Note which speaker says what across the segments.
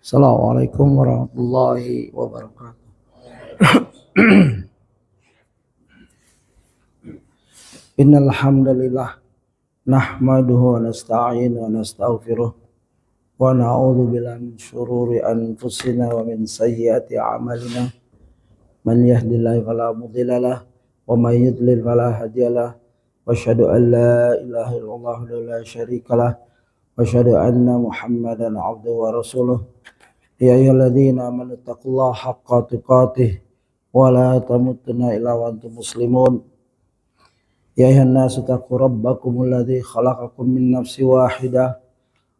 Speaker 1: Assalamualaikum warahmatullahi wabarakatuh. Innal hamdalillah nahmaduhu wa nasta'inu wa nastaghfiruh wa na'udzu billahi min shururi anfusina wa min sayyiati a'malina. Man yahdihillahu fala mudilla lahu wa may yudlil fala hadiyalah. Wa asyhadu an la ilaha illallah la syarika lah wa asyhadu anna Muhammadan 'abduhu wa rasuluh. Ya ayyuhalladzina amanu taqullaha haqqa tuqatih wa la tamutunna illa wa antum muslimun. Ya ayyuhan nasu taqu rabbakumul ladzi khalaqakum min nafsin wahidah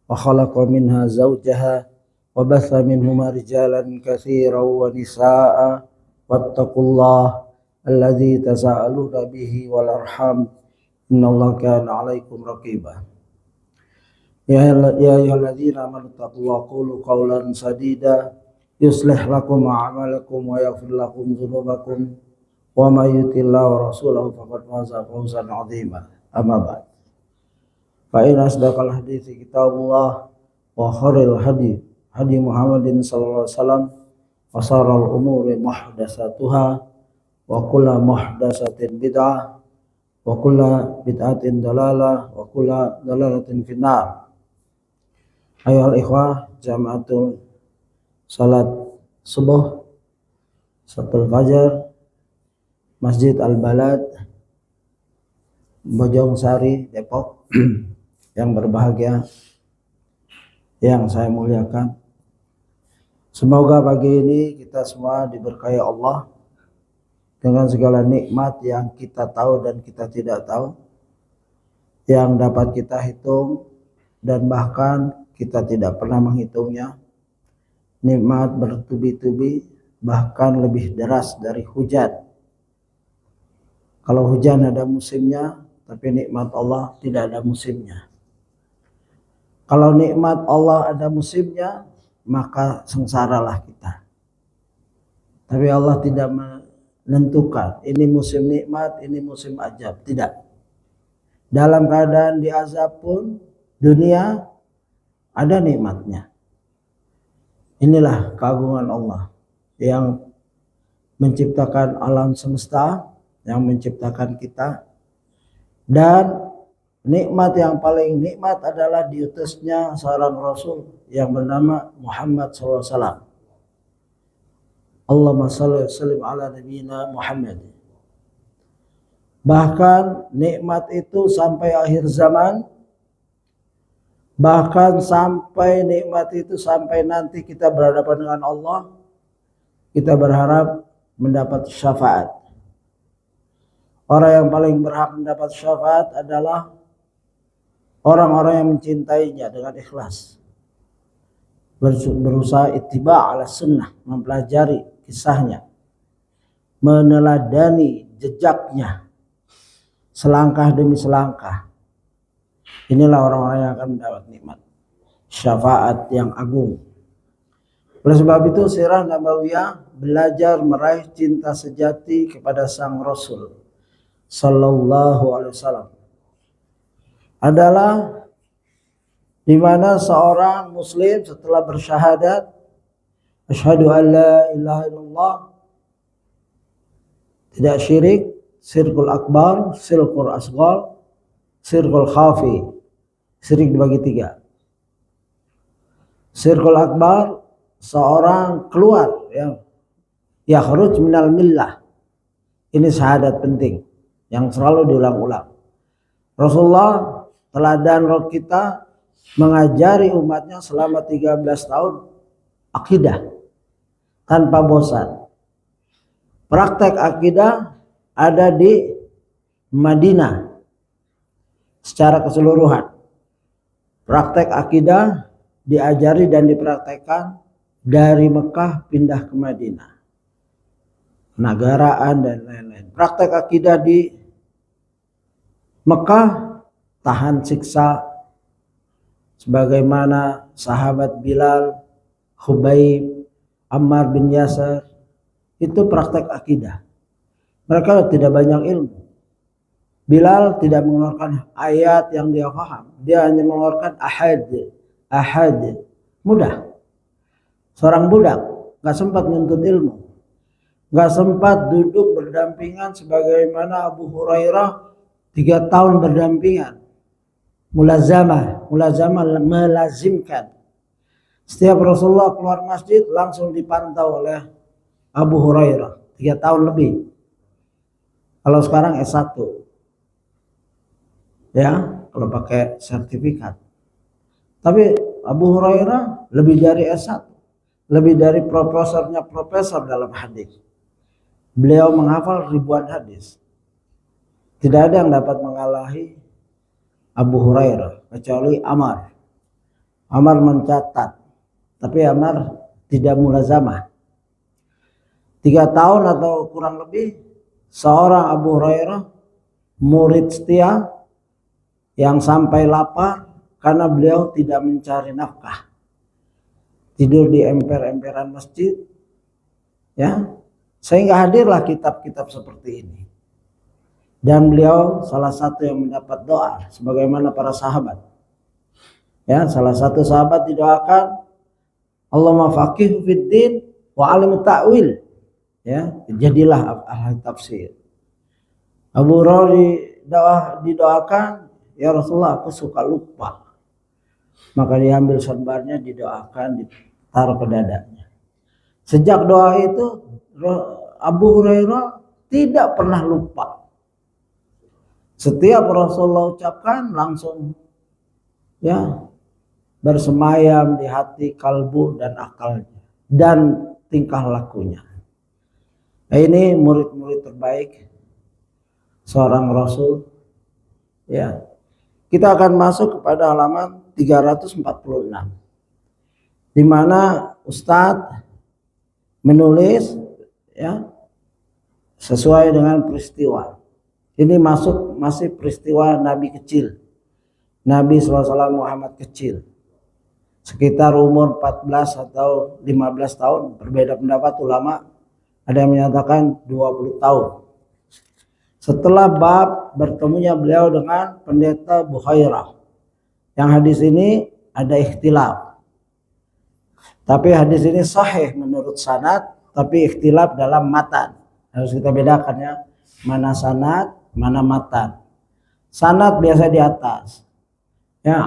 Speaker 1: wa khalaqa minha zawjaha wa batha minhuma rijalan katsiran wa nisaa'a wattaqullaha alladzi tasaaluna bihi wal arham innallaha kana 'alaikum raqiba. Ya ayyuhalladzina amanu taqullaha qulu qawlan sadida yuslih lakum a'malakum wa yaghfir lakum dzunubakum wa may yuti'illah wa rasulahu faqad faza fawzan 'azima. Amma ba'd. Fa inna asdaqal hadithi kitabullah wa khairul hadi Muhammadin sallallahu alaihi wasallam wa sharral umuri muhdatsatuha wa kullu muhdatsatin bid'ah wa kullu bid'atin dalalah wa kullu dalalatin finnar. Ayohal ikhwah jamaatul salat subuh satul fajar Masjid Al-Balad Bojong Sari Depok yang berbahagia, yang saya muliakan. Semoga pagi ini kita semua diberkahi Allah dengan segala nikmat yang kita tahu dan kita tidak tahu, yang dapat kita hitung dan bahkan kita tidak pernah menghitungnya. Nikmat bertubi-tubi, bahkan lebih deras dari hujan. Kalau hujan ada musimnya, tapi nikmat Allah tidak ada musimnya. Kalau nikmat Allah ada musimnya, maka sengsaralah kita. Tapi Allah tidak menentukan ini musim nikmat, ini musim azab. Tidak. Dalam keadaan diazab pun dunia ada nikmatnya. Inilah keagungan Allah yang menciptakan alam semesta, yang menciptakan kita. Dan nikmat yang paling nikmat adalah diutusnya seorang Rasul yang bernama Muhammad SAW. Allahumma shalli wa sallim ala nabiyyina Muhammad. Bahkan nikmat itu sampai akhir zaman, bahkan sampai nikmat itu sampai nanti kita berhadapan dengan Allah, kita berharap mendapat syafaat. Orang yang paling berhak mendapat syafaat adalah orang-orang yang mencintainya dengan ikhlas, berusaha ittiba' ala sunnah, mempelajari kisahnya, meneladani jejaknya selangkah demi selangkah. Inilah orang-orang yang akan mendapat nikmat syafaat yang agung. Oleh sebab itu sirah nabawiyah belajar meraih cinta sejati kepada sang Rasul sallallahu alaihi wasallam adalah di mana seorang muslim setelah bersyahadat asyhadu an la ilaha illallah, tidak syirik, syirkul akbar, syirkul asghar, syirkul khafi. Syirik dibagi tiga. Syirkul akbar, seorang keluar yang yakhruj minal millah. Ini syahadat penting yang selalu diulang-ulang. Rasulullah teladan roh kita mengajari umatnya selama 13 tahun akidah tanpa bosan. Praktek akidah ada di Madinah secara keseluruhan. Praktek akidah diajari dan dipraktekkan dari Mekah pindah ke Madinah, Nagaraan dan lain-lain. Praktek akidah di Mekah tahan siksa sebagaimana sahabat Bilal, Khubayb, Ammar bin Yasir. Itu praktek akidah. Mereka tidak banyak ilmu. Bilal tidak mengeluarkan ayat yang dia paham. Dia hanya mengeluarkan ahad. Mudah. seorang budak, nggak sempat menuntut ilmu, nggak sempat duduk berdampingan sebagaimana Abu Hurairah 3 tahun berdampingan, mulazamah melazimkan. Setiap Rasulullah keluar masjid langsung dipantau oleh Abu Hurairah 3 tahun lebih. Kalau sekarang S1, ya kalau pakai sertifikat. Tapi Abu Hurairah lebih dari S1, lebih dari profesor dalam hadis. Beliau menghafal ribuan hadis. Tidak ada yang dapat mengalahi Abu Hurairah kecuali Amar. Amar mencatat, tapi Amar tidak mulazamah. 3 tahun atau kurang lebih seorang Abu Hurairah murid setia yang sampai lapar karena beliau tidak mencari nafkah. Tidur di emper-emperan masjid, ya, sehingga hadirlah kitab-kitab seperti ini. Dan beliau salah satu yang mendapat doa sebagaimana para sahabat. Ya, salah satu sahabat didoakan, Allahumma faqihu fid din wa alim ta'wil. Ya, jadilah ahli tafsir. Abu Hurairah didoakan, ya Rasulullah aku suka lupa. Maka diambil sorbannya, didoakan, ditaruh ke dadanya. Sejak doa itu Abu Hurairah tidak pernah lupa. Setiap Rasulullah ucapkan langsung, ya, bersemayam di hati, kalbu dan akalnya dan tingkah lakunya. Nah, ini murid-murid terbaik seorang Rasul. Ya, kita akan masuk kepada halaman 346, di mana Ustadz menulis, ya, sesuai dengan peristiwa. Ini masih peristiwa Nabi kecil, Nabi SAW Muhammad kecil, sekitar umur 14 atau 15 tahun. Berbeda pendapat ulama, ada yang menyatakan 20 tahun. Setelah bab bertemunya beliau dengan pendeta Bukhairah. Yang hadis ini ada ikhtilaf. Tapi hadis ini sahih menurut sanad, tapi ikhtilaf dalam matan. Harus kita bedakan, ya, mana sanad, mana matan. Sanad biasa di atas. Ya,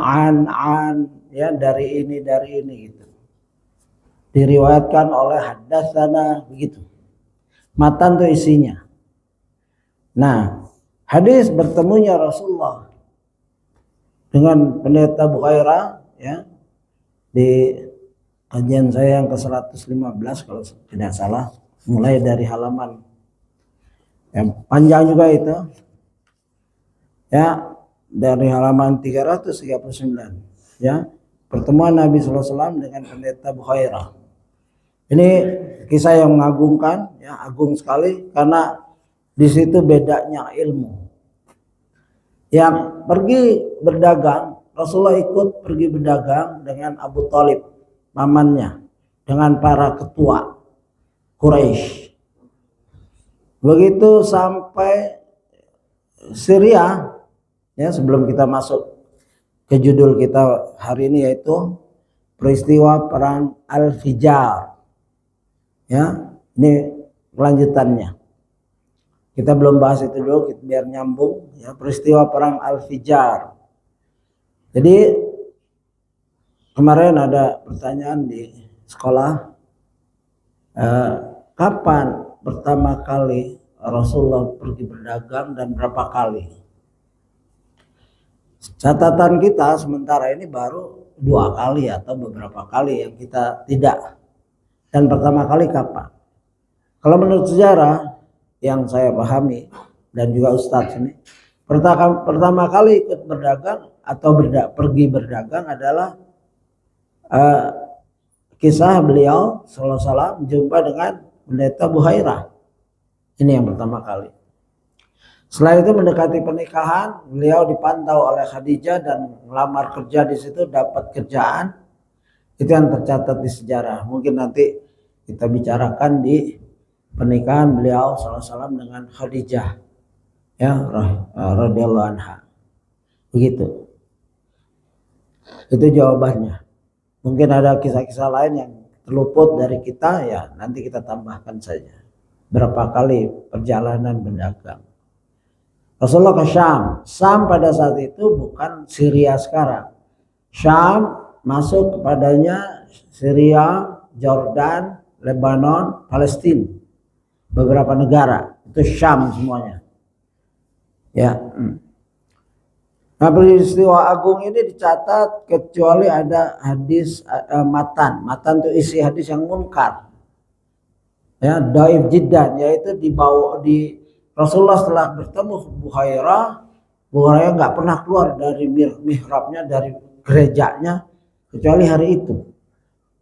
Speaker 1: ya, dari ini gitu. Diriwayatkan oleh haddatsana begitu. Matan itu isinya. Nah, hadis bertemunya Rasulullah dengan pendeta Bukhairah, ya, di kajian saya yang ke-115 kalau tidak salah, mulai dari halaman yang panjang juga itu, ya, dari halaman 339, ya, pertemuan Nabi SAW dengan pendeta Bukhairah. Ini kisah yang mengagumkan, ya, agung sekali karena di situ bedanya ilmu. Yang pergi berdagang, Rasulullah ikut pergi berdagang dengan Abu Thalib, pamannya, dengan para ketua Quraisy. Begitu sampai Syria, ya, sebelum kita masuk ke judul kita hari ini, yaitu peristiwa perang Al-Fijar. Ya, ini kelanjutannya. Kita belum bahas itu dulu, biar nyambung, ya, peristiwa perang Al-Fijar. Jadi kemarin ada pertanyaan di sekolah, kapan pertama kali Rasulullah pergi berdagang dan berapa kali? Catatan kita sementara ini baru 2 kali atau beberapa kali yang kita tidak. Dan pertama kali kapan? Kalau menurut sejarah yang saya pahami dan juga Ustadz ini, pertama kali ikut berdagang atau pergi berdagang adalah kisah beliau sallallahu alaihi wasallam jumpa dengan pendeta Bukhairah. Ini yang pertama kali. Setelah itu mendekati pernikahan, beliau dipantau oleh Khadijah dan melamar kerja di situ, dapat kerjaan. Itu yang tercatat di sejarah. Mungkin nanti kita bicarakan di pernikahan beliau sallallahu alaihi wasallam dengan Khadijah, ya, radhiyallahu anha. Begitu. Itu jawabannya. Mungkin ada kisah-kisah lain yang terluput dari kita, ya nanti kita tambahkan saja berapa kali perjalanan berdagang. Rasulullah ke Syam. Syam pada saat itu bukan Syria sekarang. Syam masuk kepadanya Syria, Jordan, Lebanon, Palestina, beberapa negara itu Syam semuanya. Ya. Nah, peristiwa agung ini dicatat kecuali ada hadis matan. Matan itu isi hadis yang munkar. Ya, dhaif jiddan, yaitu dibawa di Rasulullah setelah bertemu Buhairah nggak pernah keluar dari mihrabnya, dari gerejanya kecuali hari itu.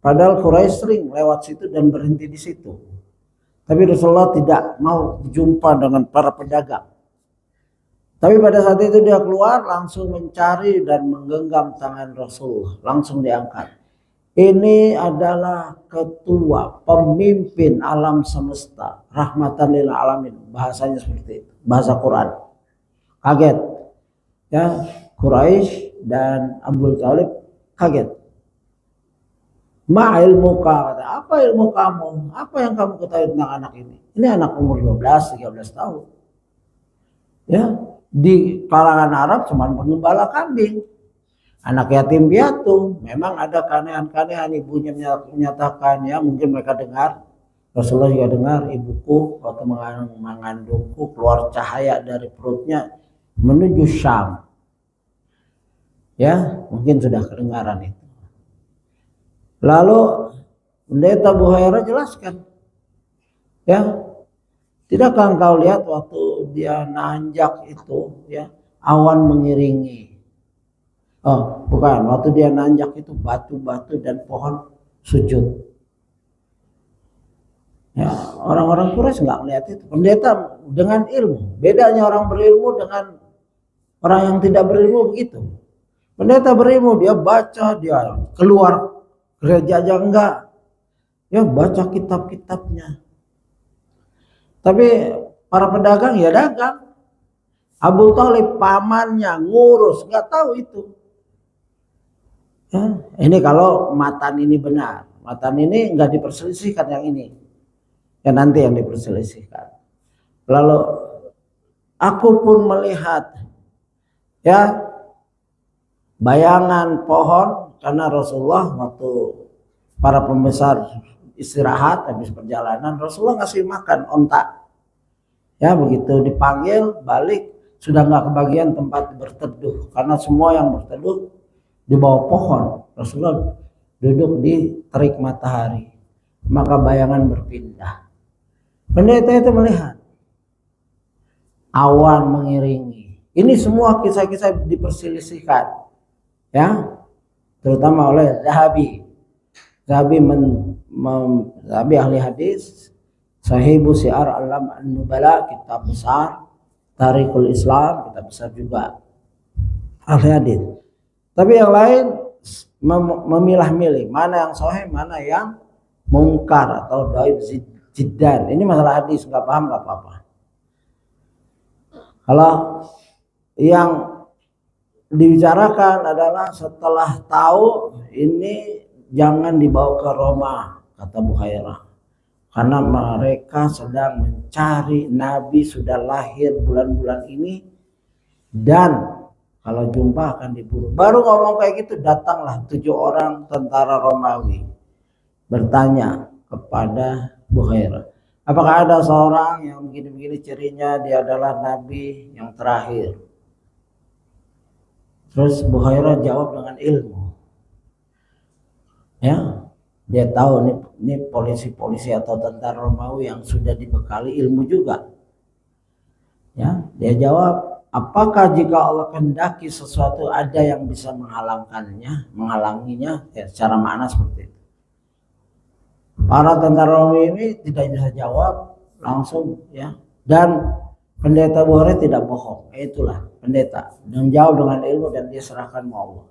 Speaker 1: Padahal Quraisy sering lewat situ dan berhenti di situ. Tapi Rasulullah tidak mau jumpa dengan para pedagang. Tapi pada saat itu dia keluar langsung mencari dan menggenggam tangan Rasulullah, langsung diangkat. Ini adalah ketua, pemimpin alam semesta, rahmatan lil alamin, bahasanya seperti itu, bahasa Quran. Kaget, ya, Quraisy dan Abu Thalib kaget. Ma ilmuka, kata, apa ilmu kamu? Apa yang kamu ketahui tentang anak ini? Ini anak umur 12-13 tahun. Ya, di kalangan Arab cuma pengembala kambing. Anak yatim piatu, memang ada keanehan-keanehan, ibunya menyatakan, ya mungkin mereka dengar, Rasulullah juga dengar, ibuku waktu mengandungku keluar cahaya dari perutnya menuju Syam. Ya, mungkin sudah kedengaran itu. Lalu pendeta Buhairah jelaskan, ya, tidakkah engkau lihat waktu dia nanjak itu, ya, awan mengiringi. Oh, bukan. Waktu dia nanjak itu batu-batu dan pohon sujud. Ya, orang-orang Quraisy nggak melihat itu. Pendeta dengan ilmu. Bedanya orang berilmu dengan orang yang tidak berilmu begitu. Pendeta berilmu, dia baca, dia keluar gereja aja enggak. Ya, baca kitab-kitabnya. Tapi para pedagang ya dagang. Abu Thalib pamannya ngurus, nggak tahu itu. Ya, ini kalau matan ini benar, matan ini nggak diperselisihkan yang ini, ya nanti yang diperselisihkan. Lalu aku pun melihat, ya, bayangan pohon karena Rasulullah waktu para pembesar istirahat habis perjalanan, Rasulullah ngasih makan onta. Ya, begitu dipanggil balik sudah nggak kebagian tempat berteduh karena semua yang berteduh di bawah pohon. Rasulullah duduk di terik matahari, maka bayangan berpindah. Pendeta itu melihat awan mengiringi. Ini semua kisah-kisah diperselisihkan, ya, terutama oleh Zahabi. Zahabi ahli hadis, Sahibu Syiar Alam An-Nubala, kitab besar, Tarikhul Islam, kitab besar juga, ahli hadis. Tapi yang lain memilah-milih mana yang sahih, mana yang mungkar atau dhaif jiddan. Ini masalah hadis, nggak paham nggak apa-apa. Kalau yang dibicarakan adalah setelah tahu ini jangan dibawa ke Roma, kata Buhairah, karena mereka sedang mencari Nabi sudah lahir bulan-bulan ini dan kalau jumpa akan dibunuh. Baru ngomong kayak gitu, datanglah 7 orang tentara Romawi bertanya kepada Buhairah, apakah ada seorang yang begini-begini cirinya dia adalah Nabi yang terakhir? Terus Buhairah jawab dengan ilmu. Ya, dia tahu ini polisi-polisi atau tentara Romawi yang sudah dibekali ilmu juga. Ya, dia jawab, apakah jika Allah kehendaki sesuatu ada yang bisa menghalanginya? Ya, secara makna seperti itu. Para tentara Romawi ini tidak bisa jawab langsung, ya. Dan pendeta Buhairah tidak bohong. Itulah pendeta yang jawab dengan ilmu dan dia serahkan sama Allah.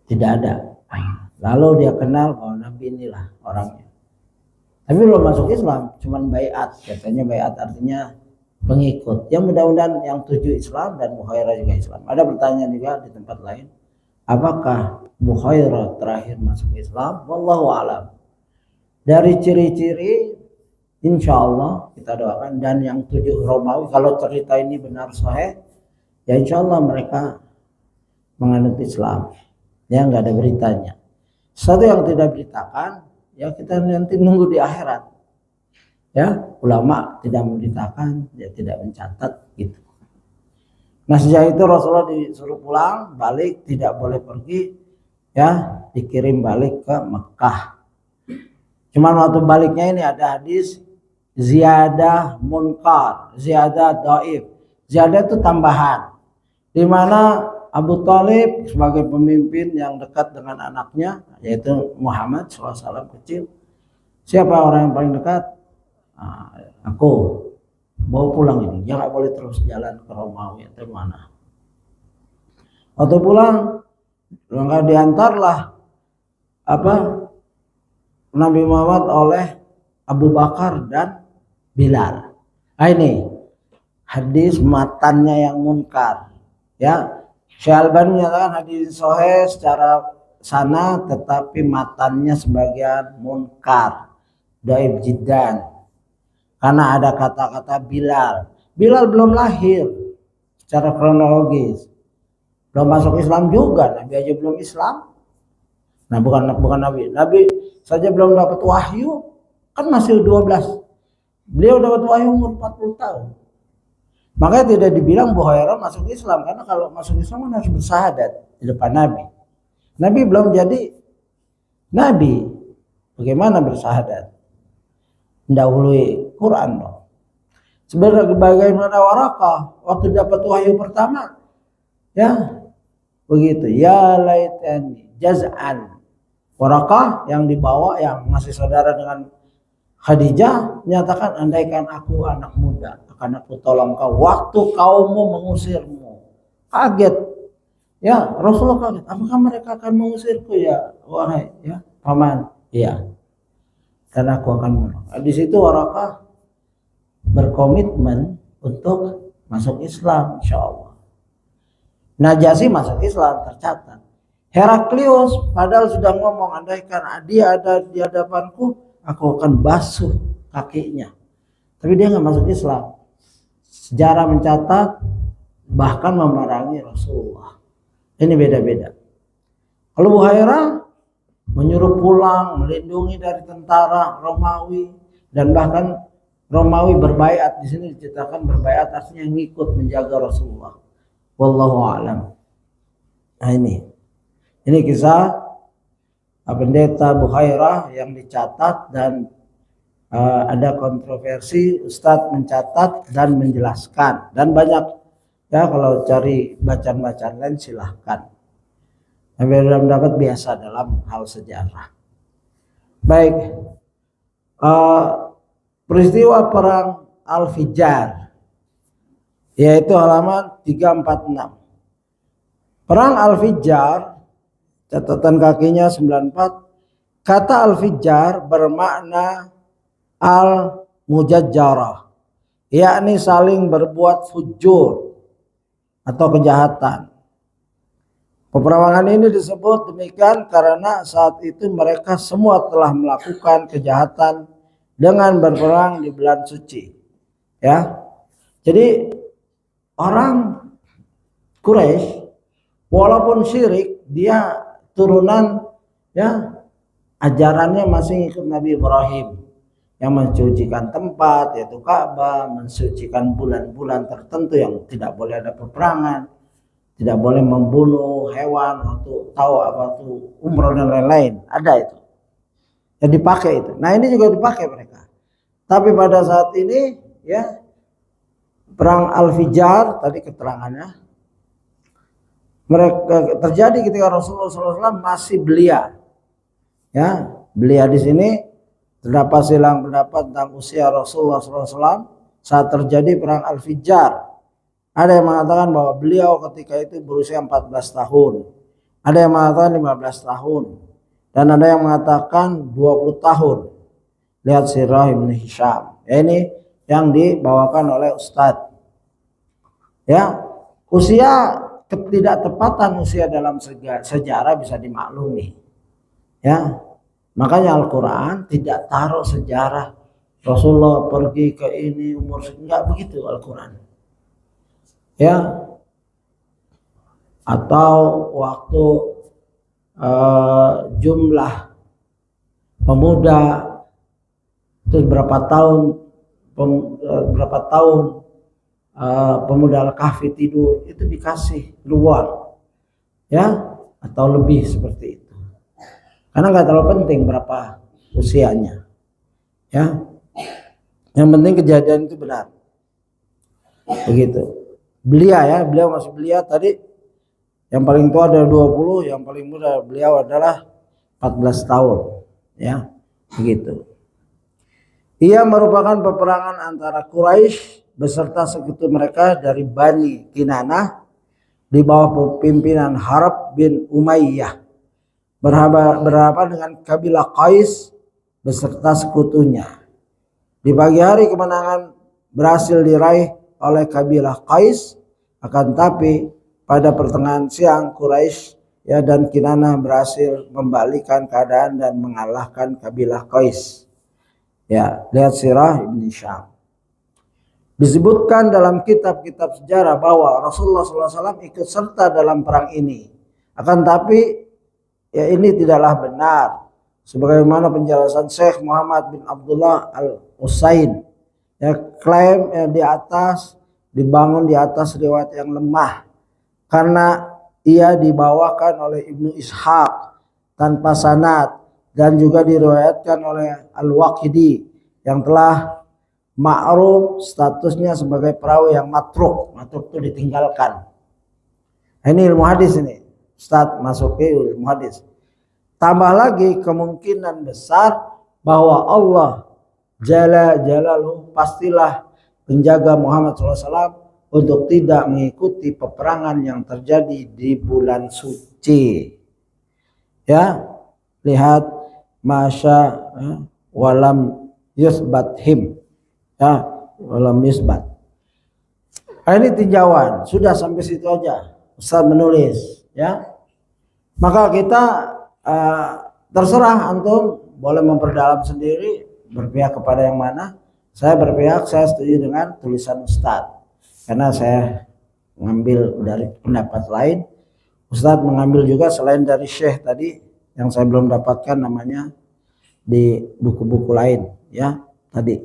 Speaker 1: Tidak ada. Lalu dia kenal bahwa Nabi inilah orangnya. Tapi belum masuk Islam, cuman baiat. Katanya baiat artinya pengikut. Yang mudah-mudahan yang 7 Islam dan Buhairah juga Islam. Ada pertanyaan juga di tempat lain. Apakah Bukhairah terakhir masuk Islam? Wallahu alam. Dari ciri-ciri insya Allah kita doakan, dan yang 7 Romawi kalau cerita ini benar sahih, ya insya Allah mereka menganut Islam. Ya nggak ada beritanya. Satu yang tidak beritakan, ya kita nanti nunggu di akhirat. Ya, ulama tidak memberitakan, dia tidak mencatat gitu. Nah sejak itu Rasulullah disuruh pulang, balik, tidak boleh pergi, ya dikirim balik ke Mekah. Cuman waktu baliknya ini ada hadis ziyadah munkar, ziyadah dhaif. Ziyadah itu tambahan, di mana Abu Thalib sebagai pemimpin yang dekat dengan anaknya, yaitu Muhammad SAW kecil. Siapa orang yang paling dekat? Aku bawa pulang ini, ya nggak boleh terus jalan ke Romawi atau mana. Waktu pulang, maka diantarlah Nabi Muhammad oleh Abu Bakar dan Bilal. Ini hadis matannya yang munkar. Ya, Syekh Albani menyatakan hadis sahih secara sana, tetapi matannya sebagian munkar, dhaif jiddan. Karena ada kata-kata Bilal. Bilal belum lahir secara kronologis. Belum masuk Islam juga, Nabi aja belum Islam. Nah, bukan Nabi. Nabi saja belum dapat wahyu, kan masih 12. Beliau dapat wahyu umur 40 tahun. Makanya tidak dibilang Bukhairah masuk Islam, karena kalau masuk Islam kan harus bersyahadat di depan Nabi. Nabi belum jadi Nabi. Bagaimana bersyahadat? Mendahului Quran dong. Sebenarnya bagaimana Warakah waktu dapat wahyu pertama, ya begitu. Ya laitani jaz'an. Warakah yang dibawa, yang masih saudara dengan Khadijah, menyatakan andaikan aku anak muda, akan aku tolong kau waktu kaummu mengusirmu. Kaget. Ya, Rasulullah kaget. Apakah mereka akan mengusirku ya, wahai ya paman? Iya. Dan aku akan menolong. Di situ Warakah berkomitmen untuk masuk Islam, insya Allah. Najasyi masuk Islam, tercatat. Heraklius padahal sudah ngomong, andaikan dia ada di hadapanku, aku akan basuh kakinya. Tapi dia nggak masuk Islam. Sejarah mencatat bahkan memerangi Rasulullah. Ini beda-beda. Kalau Bukhairah menyuruh pulang, melindungi dari tentara Romawi, dan bahkan Romawi berbaiat. Di sini diceritakan berbaiat artinya ngikut menjaga Rasulullah. Wallahu a'lam. Nah ini kisah pendeta Bukhairah yang dicatat, dan ada kontroversi. Ustadz mencatat dan menjelaskan, dan banyak ya, kalau cari bacaan-bacaan lain silahkan. Dalam dapat biasa dalam hal sejarah. Baik, peristiwa perang Al-Fijar, yaitu halaman 346. Perang Al-Fijar, catatan kakinya 94. Kata Al-Fijar bermakna al-mujajjarah, yakni saling berbuat fujur atau kejahatan. Peperangan ini disebut demikian karena saat itu mereka semua telah melakukan kejahatan dengan berperang di bulan suci. Ya, jadi orang Quraisy walaupun syirik, dia turunan ya ajarannya masih ikut Nabi Ibrahim yang mensucikan tempat, yaitu Ka'bah, mensucikan bulan-bulan tertentu yang tidak boleh ada peperangan. Tidak boleh membunuh hewan waktu tahu apa tuh umroh dan lain-lain, ada itu. Ya dipakai itu. Nah ini juga dipakai mereka. Tapi pada saat ini ya perang Al-Fijar tadi keterangannya mereka terjadi ketika Rasulullah SAW masih belia. Ya belia di sini terdapat silang pendapat tentang usia Rasulullah SAW saat terjadi perang Al-Fijar. Ada yang mengatakan bahwa beliau ketika itu berusia 14 tahun. Ada yang mengatakan 15 tahun. Dan ada yang mengatakan 20 tahun. Lihat Sirah Ibn Hisham. Ya, ini yang dibawakan oleh Ustadz. Ya, usia ketidaktepatan usia dalam sejarah bisa dimaklumi. Ya, makanya Al-Quran tidak taruh sejarah Rasulullah pergi ke ini umur enggak begitu Al-Quran. Ya, atau waktu jumlah pemuda itu berapa tahun pemuda Al-Kahfi tidur itu dikasih luar, ya, atau lebih seperti itu, karena nggak terlalu penting berapa usianya, ya, yang penting kejadian itu benar begitu. Beliau masih belia tadi, yang paling tua ada 20, yang paling muda beliau adalah 14 tahun, ya, begitu. Ia merupakan peperangan antara Quraisy beserta sekutu mereka dari Bani Kinanah di bawah pimpinan Harb bin Umayyah berhadapan dengan kabilah Qais beserta sekutunya. Di pagi hari kemenangan berhasil diraih oleh kabilah Qais, akan tapi pada pertengahan siang Quraisy dan Kinanah berhasil membalikkan keadaan dan mengalahkan kabilah Qais. Ya, lihat sirah Ibn Syam. Disebutkan dalam kitab-kitab sejarah bahwa Rasulullah SAW ikut serta dalam perang ini. Akan tapi ya ini tidaklah benar. Sebagaimana penjelasan Syekh Muhammad bin Abdullah Al-Usain. Ya, klaim di atas dibangun di atas riwayat yang lemah. Karena ia dibawakan oleh Ibnu Ishaq tanpa sanad. Dan juga diriwayatkan oleh Al-Waqidi yang telah ma'ruf statusnya sebagai perawi yang matruk. Matruk itu ditinggalkan. Ini ilmu hadis ini. Ustaz masuk ke ilmu hadis. Tambah lagi kemungkinan besar bahwa Allah Jalla Jalaluhu pastilah menjaga Muhammad SAW untuk tidak mengikuti peperangan yang terjadi di bulan suci. Ya, lihat Masya walam yusbat him, ya, walam yusbat. Ini tinjauan, sudah sampai situ aja Ustaz menulis, ya. Maka kita terserah antum boleh memperdalam sendiri, berpihak kepada yang mana. Saya berpihak, saya setuju dengan tulisan Ustaz karena saya mengambil dari pendapat lain. Ustaz mengambil juga selain dari Syekh tadi yang saya belum dapatkan namanya di buku-buku lain, ya, tadi,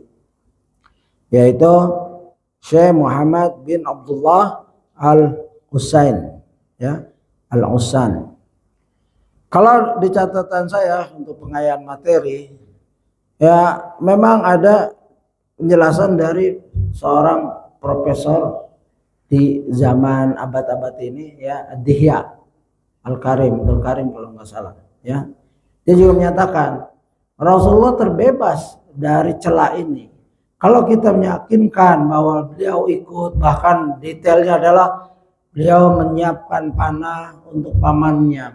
Speaker 1: yaitu Syekh Muhammad bin Abdullah Al-Usain, ya, Al-Usan. Kalau di catatan saya untuk pengayaan materi, ya, memang ada penjelasan dari seorang profesor di zaman abad-abad ini, ya, Dihya Al-Karim kalau nggak salah, ya. Dia juga menyatakan Rasulullah terbebas dari celah ini. Kalau kita meyakinkan bahwa beliau ikut, bahkan detailnya adalah beliau menyiapkan panah untuk pamannya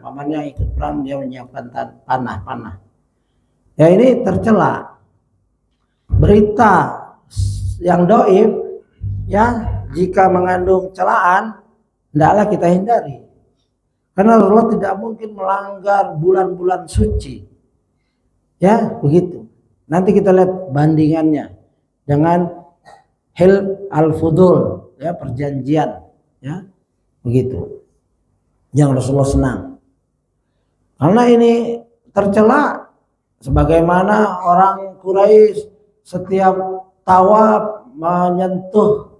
Speaker 1: ikut perang, dia menyiapkan panah. Ya, ini tercela. Berita yang dhaif, ya, jika mengandung celaan, hendaklah kita hindari. Karena Rasulullah tidak mungkin melanggar bulan-bulan suci. Ya, begitu. Nanti kita lihat bandingannya dengan Hilf al-Fudul, ya, perjanjian, ya, begitu. Yang Rasulullah senang. Karena ini tercela, sebagaimana orang Quraisy setiap tawaf menyentuh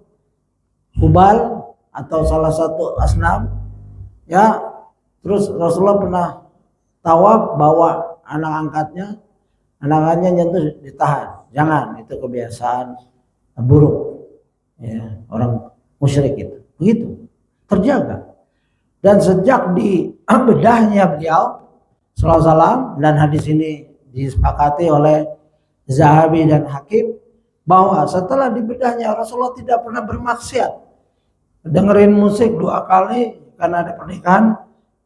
Speaker 1: Hubal atau salah satu asnam, ya, terus Rasulullah pernah tawaf bawa anak angkatnya nyentuh ditahan. Jangan, itu kebiasaan buruk, ya, orang musyrik itu. Begitu, terjaga. Dan sejak di bedahnya beliau sallallahu alaihi wasallam, dan hadis ini disepakati oleh Zahabi dan Hakim, bahwa setelah di bedahnya Rasulullah tidak pernah bermaksiat. Dengerin musik 2 kali karena ada pernikahan,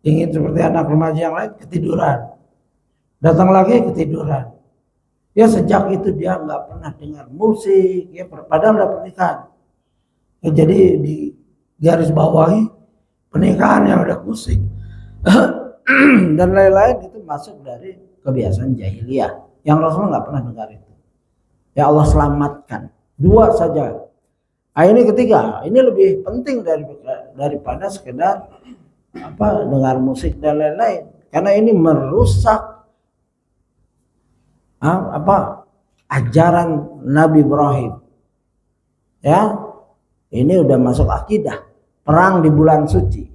Speaker 1: ingin seperti anak remaja yang lain, ketiduran. Datang lagi ketiduran. Ya, sejak itu dia nggak pernah dengar musik, ya, padahal ada pernikahan. Ya, jadi di garis bawahi pernikahan yang ada musik dan lain-lain itu masuk dari kebiasaan jahiliyah yang Rasulullah nggak pernah dengar itu. Ya Allah selamatkan. Dua saja. Ini ketiga, ini lebih penting daripada sekedar dengar musik dan lain-lain, karena ini merusak ajaran Nabi Ibrahim. Ya, ini udah masuk akidah. Perang di bulan suci.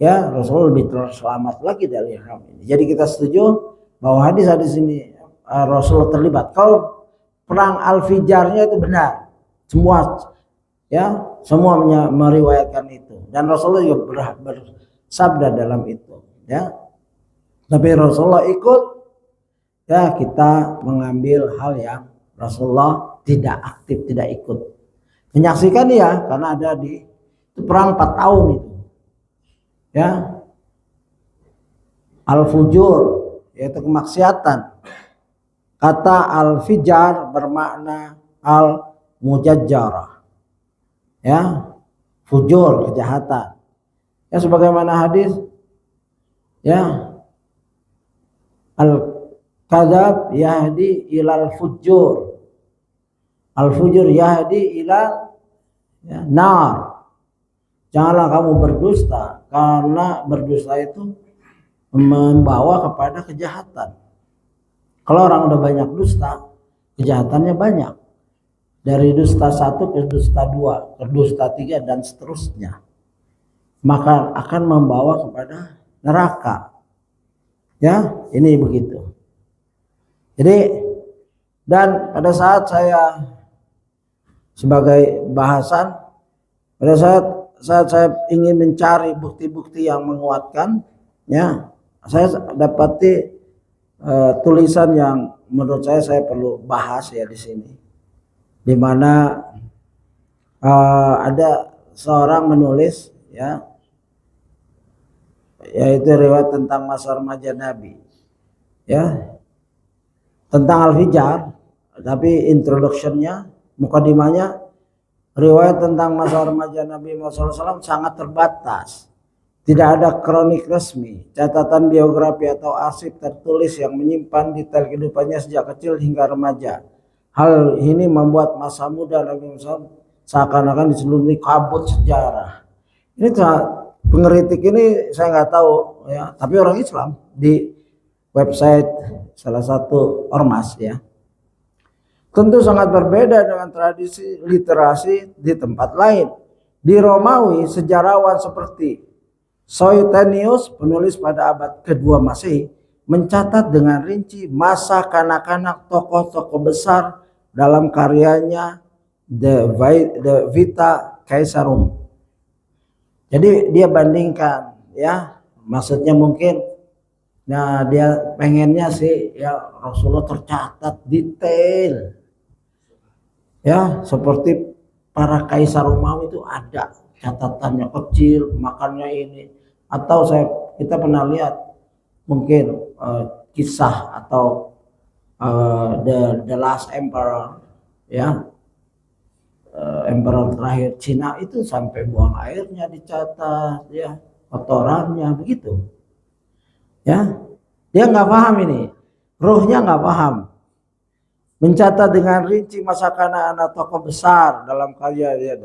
Speaker 1: Ya, Rasul lebih terselamat lagi dari hal ini. Jadi kita setuju bahwa hadis-hadis ini Rasul terlibat. Kalau perang Al-Fijarnya itu benar, semua meriwayatkan itu, dan Rasulullah juga bersabda dalam itu. Ya, tapi Rasulullah ikut. Ya, kita mengambil hal yang Rasulullah tidak aktif, tidak ikut. Menyaksikan ya, karena ada di itu perang 4 tahun itu. Ya. Al-fujur yaitu kemaksiatan. Kata al-fijar bermakna al-mujajjarah. Ya. Fujur, kejahatan. Ya, sebagaimana hadis ya, al-kadzab yahdi ilal fujur. Al-fujur yahdi ilal nar. Janganlah kamu berdusta, karena berdusta itu membawa kepada kejahatan. Kalau orang udah banyak dusta, kejahatannya banyak. Dari dusta 1 ke dusta 2, ke dusta 3 dan seterusnya. Maka akan membawa kepada neraka. Ya, ini begitu. Jadi, dan pada saat saya sebagai bahasan, pada saat saya ingin mencari bukti-bukti yang menguatkan, ya, saya dapati tulisan yang menurut saya perlu bahas ya di sini, di mana ada seorang menulis, ya, yaitu riwayat tentang masa remaja Nabi, ya, tentang Al-Fijar, tapi introductionnya, mukadimahnya, riwayat tentang masa remaja Nabi Muhammad SAW sangat terbatas. Tidak ada kronik resmi, catatan biografi atau arsip tertulis yang menyimpan detail kehidupannya sejak kecil hingga remaja. Hal ini membuat masa muda Nabi Muhammad seakan-akan diselimuti kabut sejarah. Ini pengkritik ini saya nggak tahu, ya, tapi orang Islam di website salah satu ormas, ya. Tentu sangat berbeda dengan tradisi literasi di tempat lain. Di Romawi, sejarawan seperti Suetonius, penulis pada abad kedua Masehi, mencatat dengan rinci masa kanak-kanak tokoh-tokoh besar dalam karyanya The Vita Caesarum. Jadi dia bandingkan, ya, maksudnya mungkin, nah dia pengennya sih ya Rasulullah tercatat detail. Ya, seperti para kaisar Romawi itu ada catatannya kecil, makannya ini. Atau kita pernah lihat mungkin kisah atau the last emperor, ya, emperor terakhir Cina itu sampai buang airnya dicatat, ya, kotorannya begitu. Ya, dia nggak paham ini, ruhnya nggak paham. Mencatat dengan rinci masa kanak-kanak tokoh besar dalam karya dia.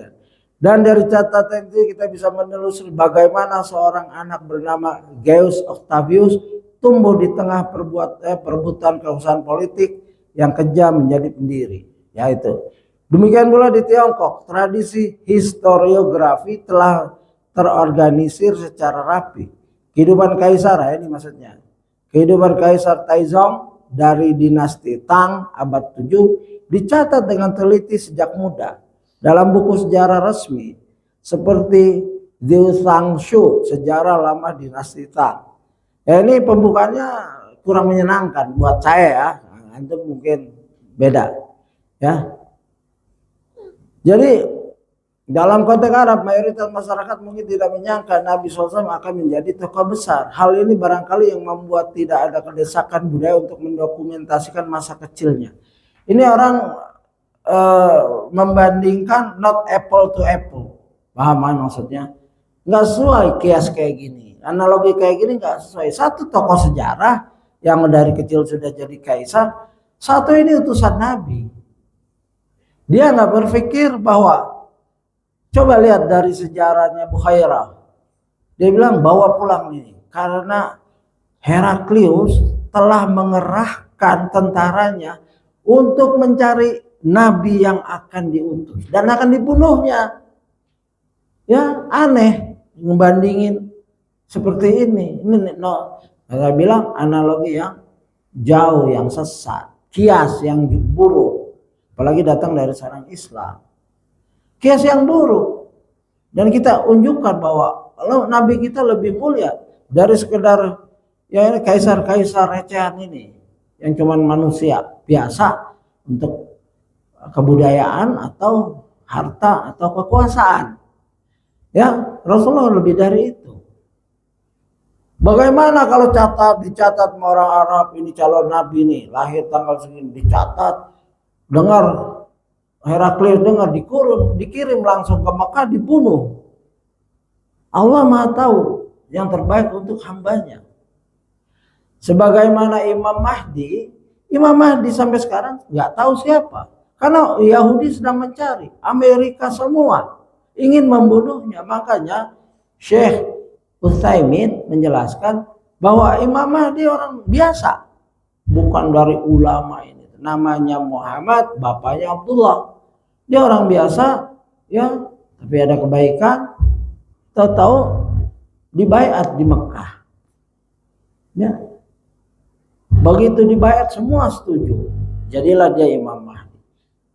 Speaker 1: Dan dari catatan itu kita bisa menelusuri bagaimana seorang anak bernama Gaius Octavius tumbuh di tengah perebutan kekuasaan politik yang kejam menjadi pendiri. Ya, itu. Demikian pula di Tiongkok, tradisi historiografi telah terorganisir secara rapi. Kehidupan kaisar, ini maksudnya. Kehidupan Kaisar Taizong dari dinasti Tang abad 7 dicatat dengan teliti sejak muda dalam buku sejarah resmi seperti Diu Sangshu, sejarah lama dinasti Tang. Ya, ini pembukaannya kurang menyenangkan buat saya, ya. Antum mungkin beda, ya. Jadi dalam konteks Arab, mayoritas masyarakat mungkin tidak menyangka Nabi SAW akan menjadi tokoh besar. Hal ini barangkali yang membuat tidak ada kedesakan budaya untuk mendokumentasikan masa kecilnya. Ini orang membandingkan not apple to apple. Paham maksudnya? nggak sesuai kias kayak gini, analogi kayak gini nggak sesuai. Satu tokoh sejarah yang dari kecil sudah jadi kaisar, satu ini utusan Nabi. Dia nggak berpikir bahwa, coba lihat dari sejarahnya Bukhairah, dia bilang bawa pulang ini karena Heraklius telah mengerahkan tentaranya untuk mencari nabi yang akan diutus dan akan dibunuhnya. Ya aneh ngebandingin seperti ini. Saya bilang analogi yang jauh, yang sesat, kias yang buruk, apalagi datang dari seorang Islam. Kias yang buruk. Dan kita unjukkan bahwa nabi kita lebih mulia dari sekedar ya kaisar-kaisar recehan ini yang cuman manusia biasa untuk kebudayaan atau harta atau kekuasaan. Ya, Rasulullah lebih dari itu. Bagaimana kalau dicatat sama orang Arab, ini calon nabi nih, lahir tanggal segini, dicatat, dengar Heraklius dengar dikirim langsung ke Mekah, dibunuh. Allah Maha tahu yang terbaik untuk hambanya. Sebagaimana Imam Mahdi sampai sekarang nggak tahu siapa, karena Yahudi sedang mencari, Amerika semua ingin membunuhnya. Makanya Syekh Utsaimin menjelaskan bahwa Imam Mahdi orang biasa, bukan dari ulama ini. Namanya Muhammad, bapaknya Abdullah. Dia orang biasa, ya, tapi ada kebaikan. Tahu-tahu dibaiat di Mekah. Ya. Begitu dibaiat semua setuju. Jadilah dia Imam Mahdi.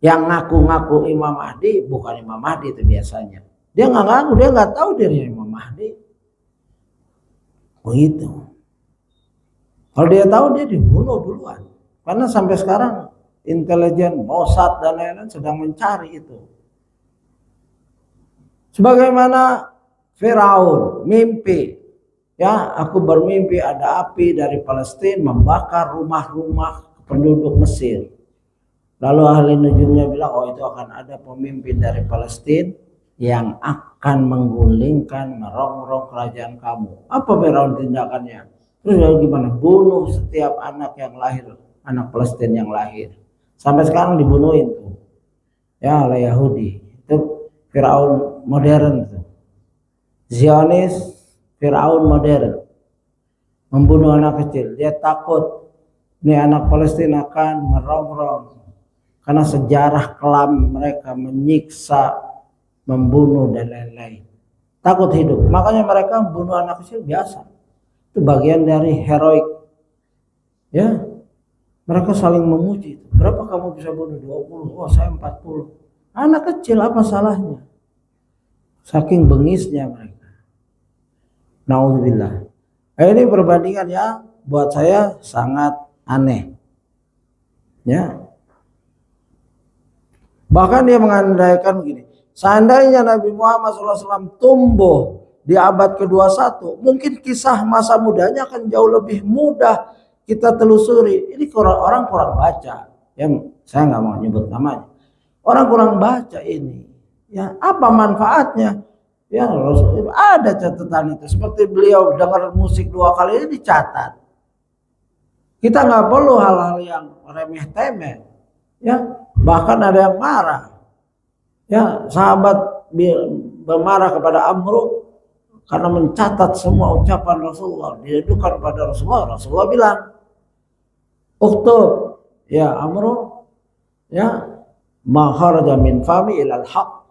Speaker 1: Yang ngaku-ngaku Imam Mahdi bukan Imam Mahdi itu biasanya. Dia nggak ngaku, dia nggak tahu dirinya Imam Mahdi. Begitu. Kalau dia tahu dia dibunuh duluan. Karena sampai sekarang intelijen, Mossad dan lain-lain sedang mencari itu. Sebagaimana Firaun mimpi, ya aku bermimpi ada api dari Palestina membakar rumah-rumah penduduk Mesir. Lalu ahli nujumnya bilang, oh itu akan ada pemimpin dari Palestina yang akan menggulingkan, merongrong kerajaan kamu. Apa Firaun tindakannya? Terus gimana? Bunuh setiap anak yang lahir, anak Palestina yang lahir. Sampai sekarang dibunuhin tuh, ya oleh Yahudi. Itu Firaun modern tuh. Zionis, Firaun modern. Membunuh anak kecil. Dia takut nih anak Palestina akan merongrong. Karena sejarah kelam mereka menyiksa, membunuh dan lain-lain. Takut hidup. Makanya mereka membunuh anak kecil biasa. Itu bagian dari heroik. Ya. Mereka saling memuji. Berapa kamu bisa bunuh? 20. Oh, saya 40. Anak kecil apa salahnya? Saking bengisnya mereka. Naudzubillah. Ini perbandingan ya buat saya sangat aneh. Ya. Bahkan dia mengandaikan begini. Seandainya Nabi Muhammad SAW tumbuh di abad ke-21, mungkin kisah masa mudanya akan jauh lebih mudah kita telusuri. Ini orang kurang baca. Ya, saya nggak mau nyebut namanya. Orang kurang baca ini. Ya, apa manfaatnya? Ya, ada catatan itu. Seperti beliau dengar musik 2 kali ini dicatat. Kita nggak perlu hal-hal yang remeh-temeh. Ya, bahkan ada yang marah. Ya, sahabat bermarah kepada Amru karena mencatat semua ucapan Rasulullah, diadukan pada Rasulullah. Rasulullah bilang, "Uktub ya Amru, ya ma kharaja min fami ilal haq."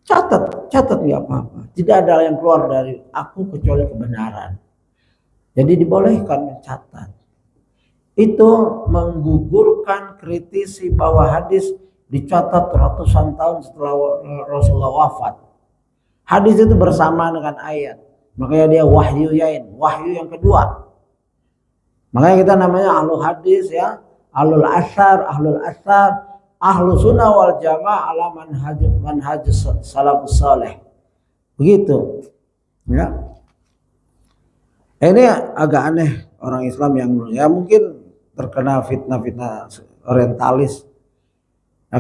Speaker 1: Catat nggak apa-apa. Tidak ada yang keluar dari aku kecuali kebenaran. Jadi dibolehkan mencatat. Itu menggugurkan kritisi bahwa hadis dicatat ratusan tahun setelah Rasulullah wafat. Hadis itu bersamaan dengan ayat. Makanya dia wahyu yang kedua. Makanya kita namanya ahlu hadis ya, ahlul asar, ahlu sunnah wal jamaah ala manhaj salafus saleh. Begitu. Ya. Ini agak aneh orang Islam yang ya mungkin terkena fitnah orientalis. Nah,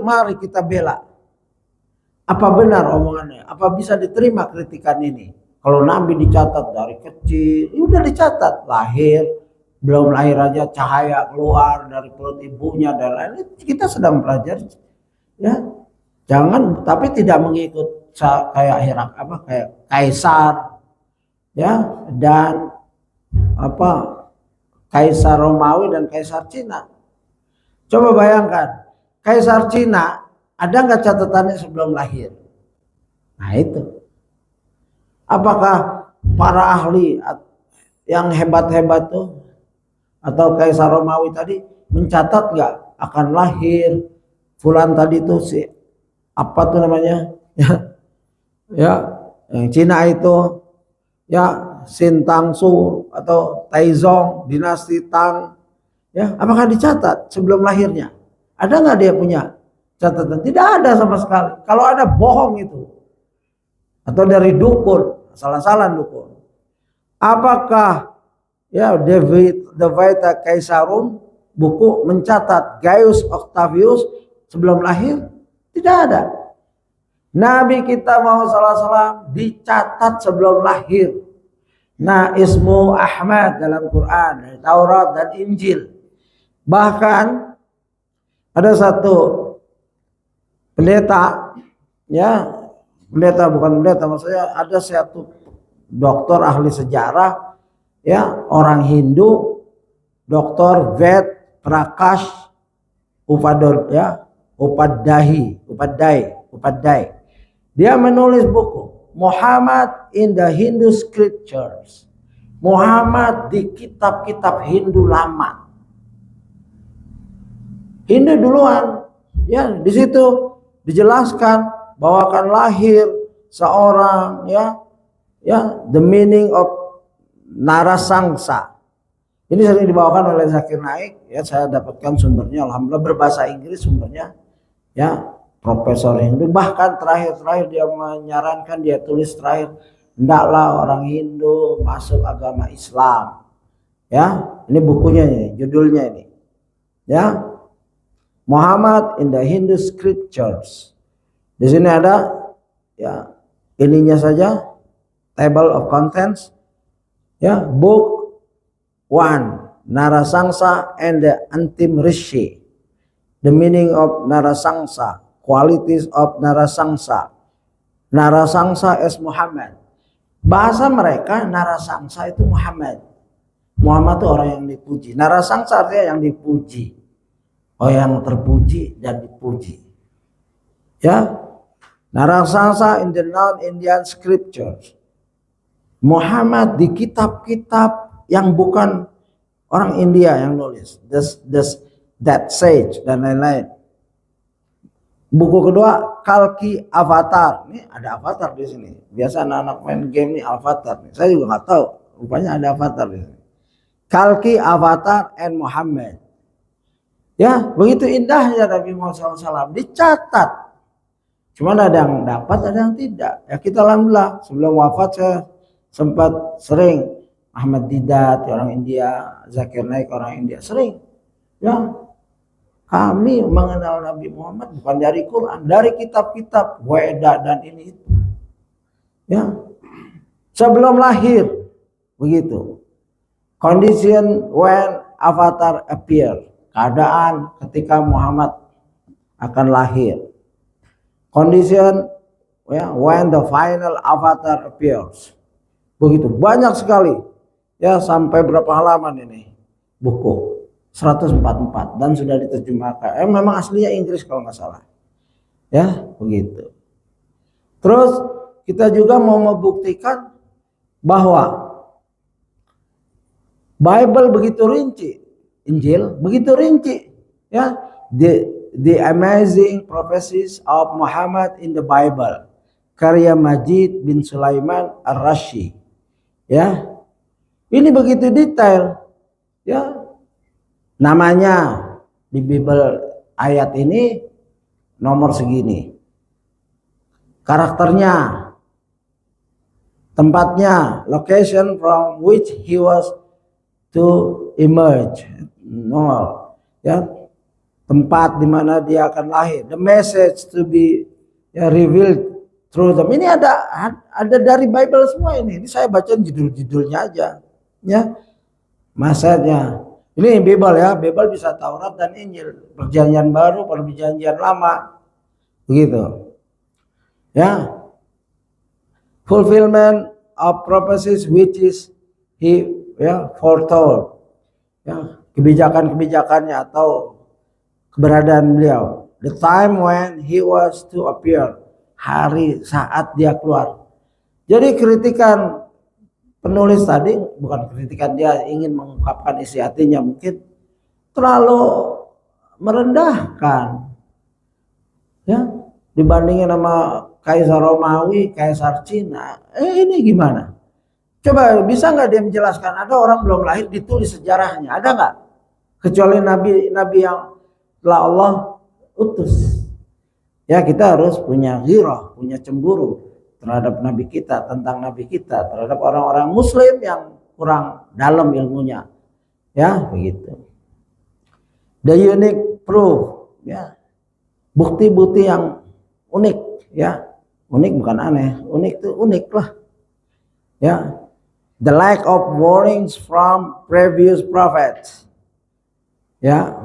Speaker 1: mari kita bela. Apa benar omongannya? Apa bisa diterima kritikan ini? Kalau Nabi dicatat dari kecil, ya udah dicatat lahir, belum lahir aja cahaya keluar dari perut ibunya dan lain-lain. Kita sedang belajar, ya. Jangan, tapi tidak mengikut kayak Herak apa kayak Kaisar, ya, dan apa Kaisar Romawi dan Kaisar Cina. Coba bayangkan, Kaisar Cina ada nggak catatannya sebelum lahir? Nah itu. Apakah para ahli yang hebat-hebat tuh atau Kaisar Romawi tadi mencatat nggak akan lahir Fulan tadi tuh si apa tuh namanya ya yang Cina itu ya Xin Tang Su atau Taizong dinasti Tang, ya apakah dicatat sebelum lahirnya? Ada nggak dia punya catatan? Tidak ada sama sekali. Kalau ada bohong itu atau dari dukun, salah-salah dukun. Apakah ya David De Vita Caesarum buku mencatat Gaius Octavius sebelum lahir? Tidak ada. Nabi kita Muhammad SAW dicatat sebelum lahir. Nah, ismu Ahmad dalam Quran, Taurat dan Injil. Bahkan ada satu pendeta, ya pendeta bukan pendeta, maksudnya ada satu dokter ahli sejarah, ya orang Hindu, Dr. Ved Prakash Upadhyay. Dia menulis buku Muhammad in the Hindu Scriptures. Muhammad di kitab-kitab Hindu lama. Hindu duluan, ya di situ dijelaskan bahwa akan lahir seorang ya the meaning of Narasangsa. Ini sering dibawakan oleh Zakir Naik, ya saya dapatkan sumbernya alhamdulillah berbahasa Inggris sumbernya, ya profesor Hindu. Bahkan terakhir dia menyarankan, dia tulis terakhir, hendaklah orang Hindu masuk agama Islam. Ya, ini bukunya ini, judulnya ini. Ya. Muhammad in the Hindu Scriptures. Di sini ada ya ininya saja, table of contents. Ya, book 1, Narasangsa and the Antim Rishi. The meaning of Narasangsa, qualities of Narasangsa. Narasangsa is Muhammad. Bahasa mereka Narasangsa itu Muhammad. Muhammad itu orang yang dipuji. Narasangsa artinya yang dipuji. Oh, yang terpuji dan dipuji. Ya. Narasangsa in the non-Indian scriptures. Muhammad di kitab-kitab yang bukan orang India yang nulis. That Sage dan lain-lain. Buku kedua Kalki Avatar. Ini ada Avatar di sini. Biasa anak-anak main game nih Avatar nih. Saya juga nggak tahu. Rupanya ada Avatar di sini. Kalki Avatar and Muhammad. Ya, begitu indahnya Nabi Muhammad SAW dicatat. Cuman ada yang dapat, ada yang tidak. Ya kita alhamdulillah sebelum wafat saya sempat sering Ahmad Didat orang India, Zakir Naik orang India sering. Ya, kami mengenal Nabi Muhammad bukan dari Quran, dari kitab-kitab Weda dan ini itu. Ya, sebelum lahir begitu. Condition when Avatar appear. Keadaan ketika Muhammad akan lahir. Condition ya, when the final avatar appears. Begitu banyak sekali. Ya sampai berapa halaman ini buku 144 dan sudah diterjemahkan. Memang aslinya Inggris kalau nggak salah. Ya begitu. Terus kita juga mau membuktikan bahwa Bible begitu rinci. Injil begitu rinci, ya the amazing prophecies of Muhammad in the Bible, karya Majid bin Sulaiman Ar-Rashi, ya ini begitu detail, ya namanya di Bible ayat ini nomor segini, karakternya, tempatnya, location from which he was to emerge. Ya tempat di mana dia akan lahir, the message to be ya, revealed through them. Ini ada dari Bible semua ini. Ini saya baca judul-judulnya aja, ya. Maksudnya ini Bible ya, Bible bisa Taurat dan Injil, Perjanjian Baru, Perjanjian Lama, begitu. Ya, fulfillment of prophecies which is he foretold. Ya, kebijakan-kebijakannya atau keberadaan beliau. The time when he was to appear, hari saat dia keluar. Jadi kritikan penulis tadi bukan kritikan dia ingin mengungkapkan isi hatinya, mungkin terlalu merendahkan, ya, dibandingin sama Kaisar Romawi, Kaisar Cina. Ini gimana? Coba bisa nggak dia menjelaskan? Ada orang belum lahir ditulis sejarahnya, ada nggak? Kecuali nabi yang telah Allah utus. Ya, kita harus punya ghirah, punya cemburu terhadap nabi kita, tentang nabi kita, terhadap orang-orang muslim yang kurang dalam ilmunya. Ya, begitu. The unique proof, ya. Bukti-bukti yang unik, ya. Unik bukan aneh, unik itu unik lah. Ya. The lack of warnings from previous prophets. Ya.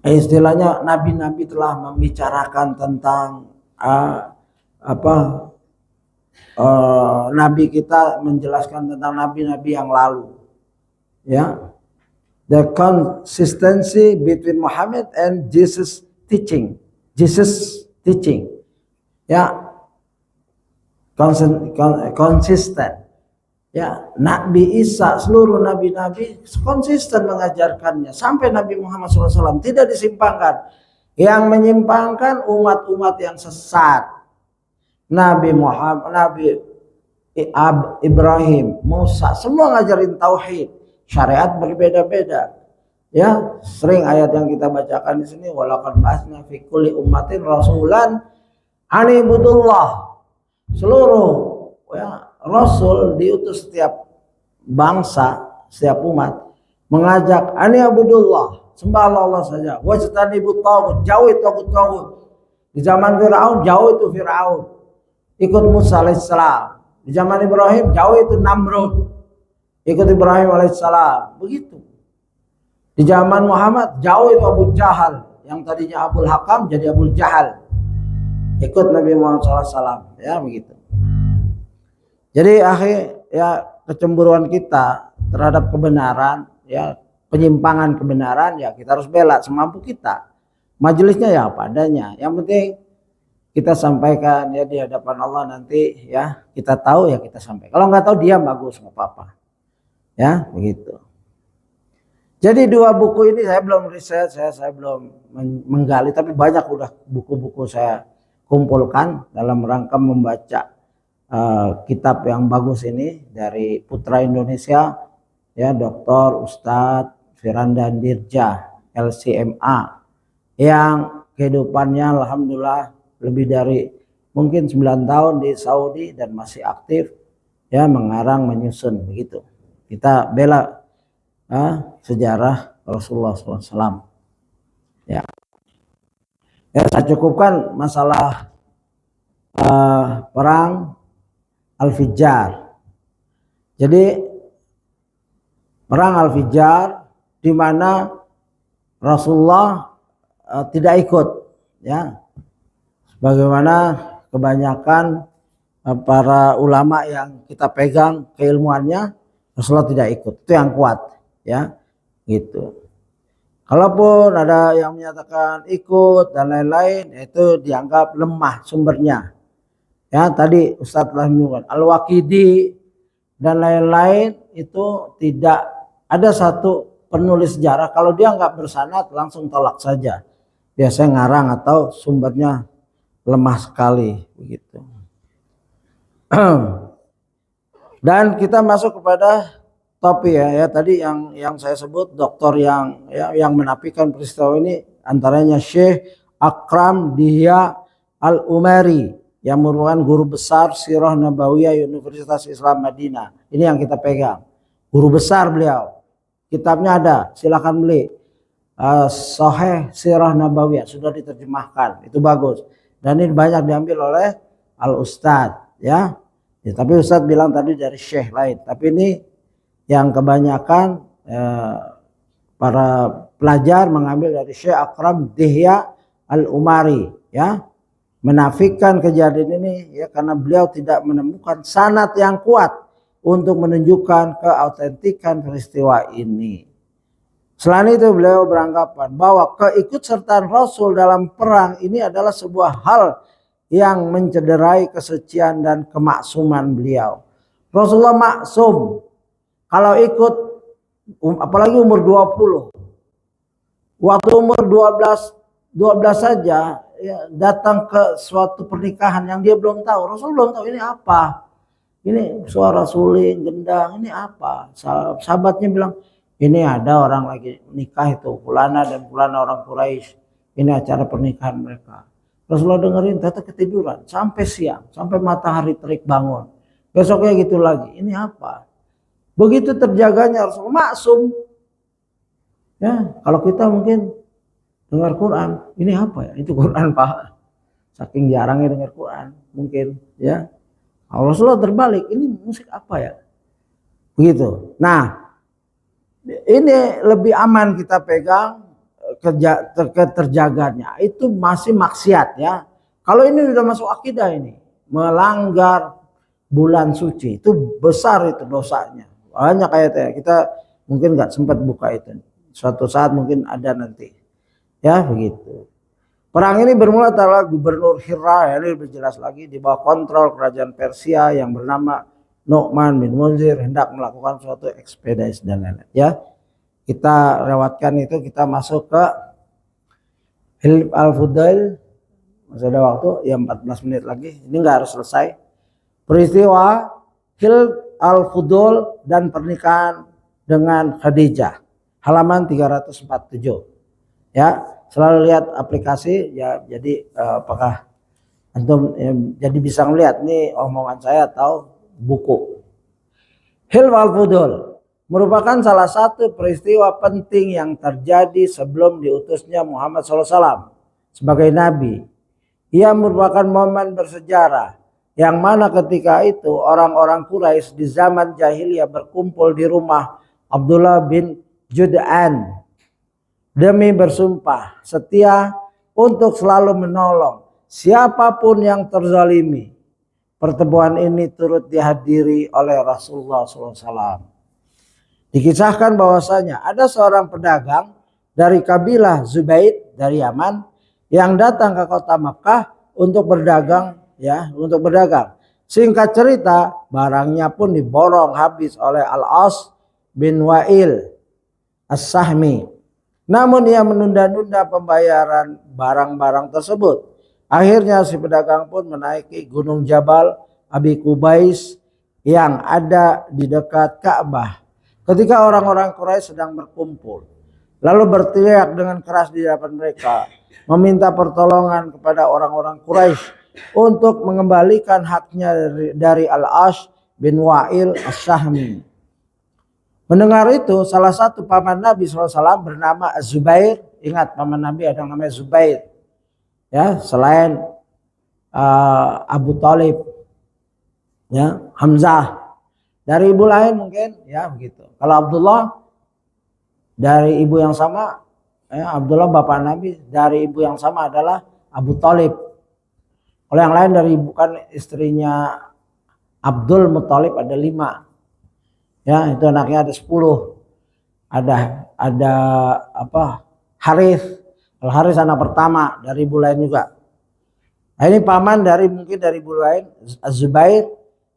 Speaker 1: Istilahnya nabi-nabi telah membicarakan tentang nabi kita, menjelaskan tentang nabi-nabi yang lalu, ya. The consistency between Muhammad and Jesus teaching, ya, konsisten, ya. Nabi Isa, seluruh nabi-nabi konsisten mengajarkannya sampai Nabi Muhammad SAW, tidak disimpangkan. Yang menyimpangkan umat-umat yang sesat. Nabi Muhammad, Nabi Ibrahim, Musa, semua ngajarin tauhid, syariat berbeda-beda. Ya, sering ayat yang kita bacakan di sini, walaqad ba'atsna fi kulli ummatin rasulan an ibudullah. Seluruh, ya, rasul diutus setiap bangsa, setiap umat mengajak an ibudullah, sembah Allah saja. Wajtanibut taghut, jauhi taghut-taghut. Di zaman Firaun jauh itu Firaun, ikut Musa alaihissalam. Di zaman Ibrahim jauh itu Namrud, ikut Ibrahim alaihissalam. Begitu. Di zaman Muhammad jauh itu Abu Jahal, yang tadinya Abul Hakam jadi Abu Jahal, ikut Nabi Muhammad SAW. Ya, begitu. Jadi ya, kecemburuan kita terhadap kebenaran, ya, penyimpangan kebenaran, ya kita harus bela semampu kita. Majelisnya ya apa adanya. Yang penting kita sampaikan, ya, di hadapan Allah nanti, ya, kita tahu ya kita sampaikan. Kalau nggak tahu diam, bagus, nggak apa-apa. Ya, begitu. Jadi dua buku ini saya belum riset, saya belum menggali, tapi banyak udah buku-buku saya kumpulkan dalam rangka membaca kitab yang bagus ini dari Putra Indonesia, ya, Dr. Ustadz Firanda Dirja, LCMA, yang kehidupannya alhamdulillah lebih dari mungkin 9 tahun di Saudi dan masih aktif, ya, mengarang, menyusun, begitu. Kita bela sejarah Rasulullah SAW. Ya, saya cukupkan masalah perang Al-Fijjar. Jadi perang Al-Fijjar di mana Rasulullah tidak ikut, ya, sebagaimana kebanyakan para ulama yang kita pegang keilmuannya, Rasulullah tidak ikut. Itu yang kuat, ya, gitu. Kalaupun ada yang menyatakan ikut dan lain-lain, itu dianggap lemah sumbernya. Ya, tadi Ustadz telah menyebutkan Al-Waqidi dan lain-lain, itu tidak ada satu penulis sejarah kalau dia nggak bersanad langsung tolak saja. Biasanya ngarang atau sumbernya lemah sekali, begitu. Dan kita masuk kepada topik, ya, tadi yang saya sebut dokter yang menafikan peristiwa ini, antaranya Syekh Akram Dihya Al-Umari yang merupakan guru besar Sirah Nabawiyah Universitas Islam Madinah. Ini yang kita pegang, guru besar beliau. Kitabnya ada, silakan beli. Sahih Sirah Nabawiyah sudah diterjemahkan, itu bagus. Dan ini banyak diambil oleh Al Ustadz, ya. Tapi Ustadz bilang tadi dari Syekh lain. Tapi ini yang kebanyakan para pelajar mengambil dari Syekh Akram Dihya Al-Umari, ya. Menafikan kejadian ini ya karena beliau tidak menemukan sanad yang kuat untuk menunjukkan keautentikan peristiwa ini. Selain itu beliau beranggapan bahwa keikutsertaan Rasul dalam perang ini adalah sebuah hal yang mencederai kesucian dan kemaksuman beliau. Rasulullah maksum kalau ikut apalagi umur 20. Waktu umur 12 saja ya, datang ke suatu pernikahan yang dia belum tahu. Rasul belum tahu ini apa. Ini suara suling, gendang, ini apa? Sahabatnya bilang, ini ada orang lagi nikah itu, fulana dan fulana orang Quraisy. Ini acara pernikahan mereka. Rasulullah dengerin, ternyata ketiduran sampai siang, sampai matahari terik bangun. Besoknya gitu lagi. Ini apa? Begitu terjaganya Rasulullah maksum. Ya, kalau kita mungkin dengar Quran, ini apa ya? Itu Quran, Pak. Saking jarangnya dengar Quran, mungkin ya. Rasulullah terbalik, ini musik apa ya? Begitu. Nah, ini lebih aman kita pegang terjaganya. Itu masih maksiat ya. Kalau ini sudah masuk akidah ini, melanggar bulan suci, itu besar itu dosanya. Banyak ayatnya. Kita mungkin nggak sempat buka itu. Suatu saat mungkin ada nanti. Ya, begitu. Perang ini bermula antara Gubernur Hira, ya, ini lebih jelas lagi, di bawah kontrol kerajaan Persia yang bernama Nu'man bin Munzir hendak melakukan suatu ekspedisi dan lain-lain. Ya, kita lewatkan itu, kita masuk ke Hilf al-Fudail. Masih ada waktu, ya 14 menit lagi. Ini nggak harus selesai. Peristiwa Hilf al-Fudail dan pernikahan dengan Khadijah. Halaman 347. Ya. Selalu lihat aplikasi ya, jadi apakah antum ya, jadi bisa melihat nih omongan saya atau buku. Hilf al-Fudail merupakan salah satu peristiwa penting yang terjadi sebelum diutusnya Muhammad SAW sebagai nabi. Ia merupakan momen bersejarah yang mana ketika itu orang-orang Quraisy di zaman jahiliyah berkumpul di rumah Abdullah bin Jud'an demi bersumpah setia untuk selalu menolong siapapun yang terzalimi. Pertemuan ini turut dihadiri oleh Rasulullah SAW. Dikisahkan bahwasanya ada seorang pedagang dari kabilah Zubaid dari Yaman yang datang ke kota Makkah untuk berdagang, ya, untuk berdagang. Singkat cerita, barangnya pun diborong habis oleh Al-As bin Wa'il As-Sahmi. Namun ia menunda-nunda pembayaran barang-barang tersebut. Akhirnya si pedagang pun menaiki gunung Jabal Abi Kubais yang ada di dekat Ka'bah. Ketika orang-orang Quraisy sedang berkumpul, lalu berteriak dengan keras di hadapan mereka, meminta pertolongan kepada orang-orang Quraisy untuk mengembalikan haknya dari Al-Ash bin Wa'il As-Sahmi. Mendengar itu, salah satu paman Nabi SAW bernama Zubair. Ingat, paman Nabi ada yang namanya Zubair. Ya, selain Abu Talib, ya, Hamzah. Dari ibu lain mungkin, ya begitu. Kalau Abdullah dari ibu yang sama, ya, Abdullah bapak Nabi dari ibu yang sama adalah Abu Talib. Kalau yang lain dari ibu kan istrinya Abdul Muttalib ada 5. Ya, itu anaknya ada 10. Ada apa? Harith. Al Harith anak pertama dari ibu lain juga. Nah, ini paman dari mungkin dari ibu lain, Az-Zubair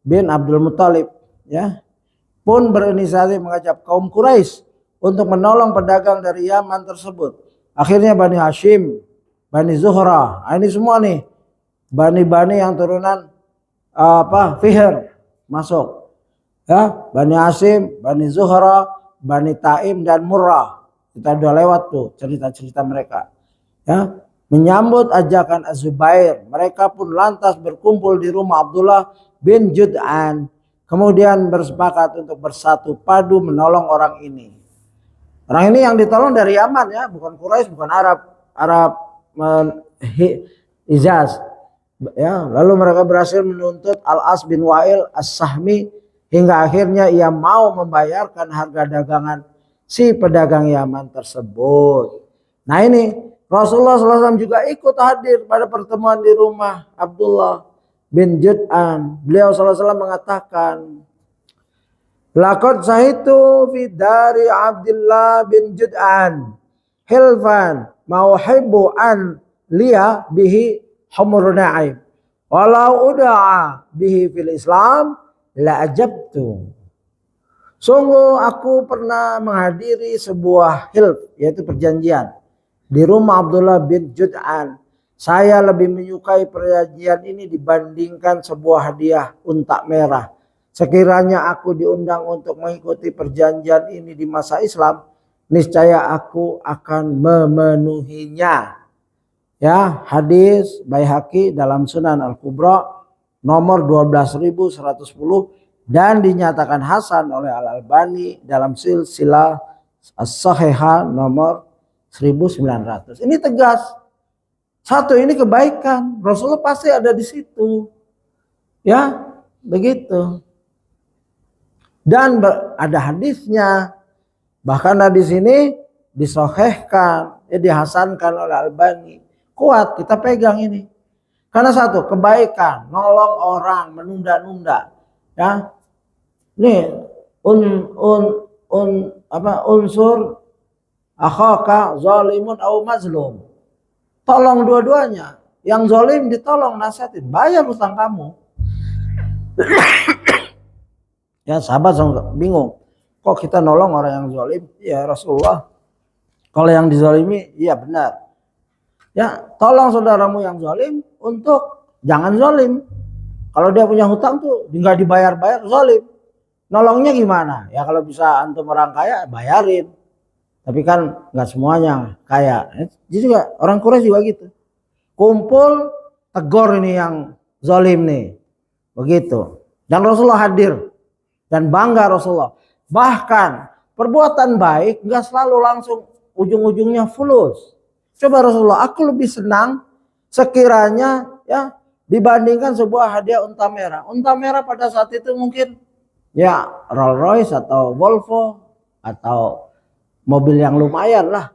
Speaker 1: bin Abdul Muttalib, ya. Pun berinisiatif mengajak kaum Quraisy untuk menolong pedagang dari Yaman tersebut. Akhirnya Bani Hashim, Bani Zuhra, ini semua nih bani-bani yang turunan Fihr masuk. Ya, Bani Hashim, Bani Zuhra, Bani Taim dan Murrah. Kita udah lewat tuh cerita-cerita mereka. Ya, menyambut ajakan Az-Zubair, mereka pun lantas berkumpul di rumah Abdullah bin Jud'an. Kemudian bersepakat untuk bersatu padu menolong orang ini. Orang ini yang ditolong dari Yaman ya, bukan Quraisy, bukan Arab. Arab Hijaz. Ya, lalu mereka berhasil menuntut Al-As bin Wa'il As-Sahmi hingga akhirnya ia mau membayarkan harga dagangan si pedagang Yaman tersebut. Nah ini Rasulullah SAW juga ikut hadir pada pertemuan di rumah Abdullah bin Jud'an. Beliau SAW mengatakan, laqad sahitu fi dari Abdullah bin Jud'an hilfan mauhibbu an liya bihi humur na'im walau uda'a bihi fil Islam la ajabtu. Sungguh aku pernah menghadiri sebuah hilf, yaitu perjanjian di rumah Abdullah bin Jud'an. Saya lebih menyukai perjanjian ini dibandingkan sebuah hadiah unta merah. Sekiranya aku diundang untuk mengikuti perjanjian ini di masa Islam, niscaya aku akan memenuhinya. Ya, hadis Baihaqi dalam Sunan Al-Kubra nomor 12.110 dan dinyatakan hasan oleh Al-Albani dalam silsilah as-sahihah nomor 1900. Ini tegas. Satu, ini kebaikan. Rasulullah pasti ada di situ. Ya, begitu. Dan ada hadisnya. Bahkan hadis ini disahihkan, dihasankan oleh Al-Albani. Kuat, kita pegang ini. Karena satu, kebaikan, nolong orang, menunda-nunda. Ya. Nih, unsur akhaka zalimun au mazlum. Tolong dua-duanya. Yang zalim ditolong, nasihatin, bayar utang kamu. Ya, sahabat bingung. Kok kita nolong orang yang zalim? Ya Rasulullah, kalau yang dizalimi, iya benar. Ya, tolong saudaramu yang zalim untuk jangan zalim. Kalau dia punya hutang tuh nggak dibayar-bayar, zalim. Nolongnya gimana? Ya kalau bisa antum orang kaya, bayarin. Tapi kan nggak semuanya kaya. Jadi juga orang Quraisy juga gitu. Kumpul, tegur ini yang zalim nih. Begitu. Dan Rasulullah hadir. Dan bangga Rasulullah. Bahkan perbuatan baik nggak selalu langsung ujung-ujungnya fulus. Coba Rasulullah, aku lebih senang sekiranya ya dibandingkan sebuah hadiah unta merah. Unta merah pada saat itu mungkin ya Rolls Royce atau Volvo atau mobil yang lumayan lah.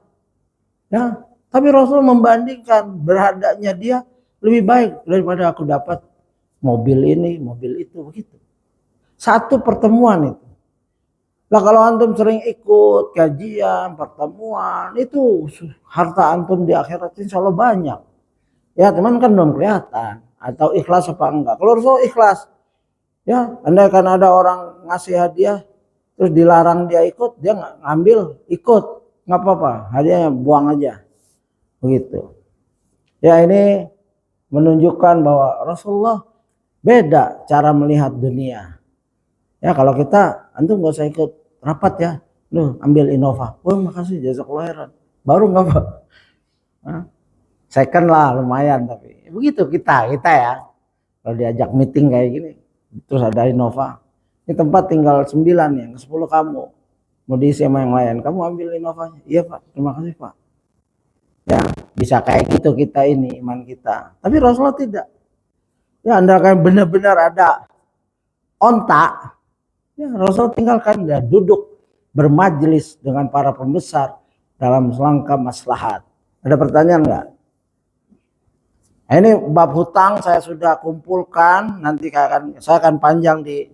Speaker 1: Ya, tapi Rasul membandingkan berharganya dia lebih baik daripada aku dapat mobil ini, mobil itu, begitu. Satu pertemuan itu. Lah kalau antum sering ikut kajian, pertemuan, itu harta antum di akhirat insya Allah banyak. Ya teman kan belum kelihatan. Atau ikhlas apa enggak. Kalau Rasul ikhlas. Ya, andai kan ada orang ngasih hadiah, terus dilarang dia ikut, dia nggak ngambil, ikut. Nggak apa-apa, hadiahnya buang aja. Begitu. Ya ini menunjukkan bahwa Rasulullah beda cara melihat dunia. Ya kalau kita, antum nggak usah ikut rapat ya, lu ambil Innova. Oh makasih, jazakallahu khairan. Baru nggak apa, second lah lumayan tapi begitu kita ya. Kalau diajak meeting kayak gini, terus ada Innova. Ini tempat tinggal 9 yang 10 kamu mau diisi sama yang lain. Kamu ambil Innovanya. Iya Pak, terima kasih Pak. Ya bisa kayak gitu kita ini iman kita. Tapi Rasulullah tidak. Ya anda kan benar-benar ada onta. Ya, Rasul tinggalkan dia duduk bermajelis dengan para pembesar dalam selangkah maslahat. Ada pertanyaan enggak? Nah, ini bab hutang saya sudah kumpulkan. Nanti saya akan panjang di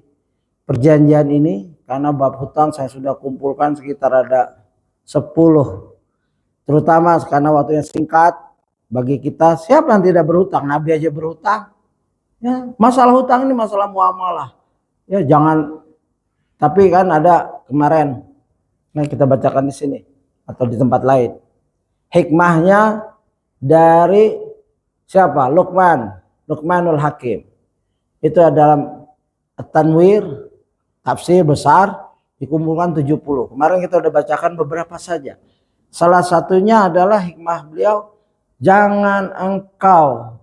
Speaker 1: perjanjian ini karena bab hutang saya sudah kumpulkan sekitar ada 10. Terutama karena waktunya singkat bagi kita. Siapa yang tidak berhutang? Nabi aja berhutang. Ya, masalah hutang ini masalah muamalah. Ya jangan. Tapi kan ada kemarin, nah kita bacakan di sini atau di tempat lain. Hikmahnya dari siapa? Luqmanul Hakim. Itu dalam At-Tanwir, tafsir besar, dikumpulkan 70. Kemarin kita udah bacakan beberapa saja. Salah satunya adalah hikmah beliau, jangan engkau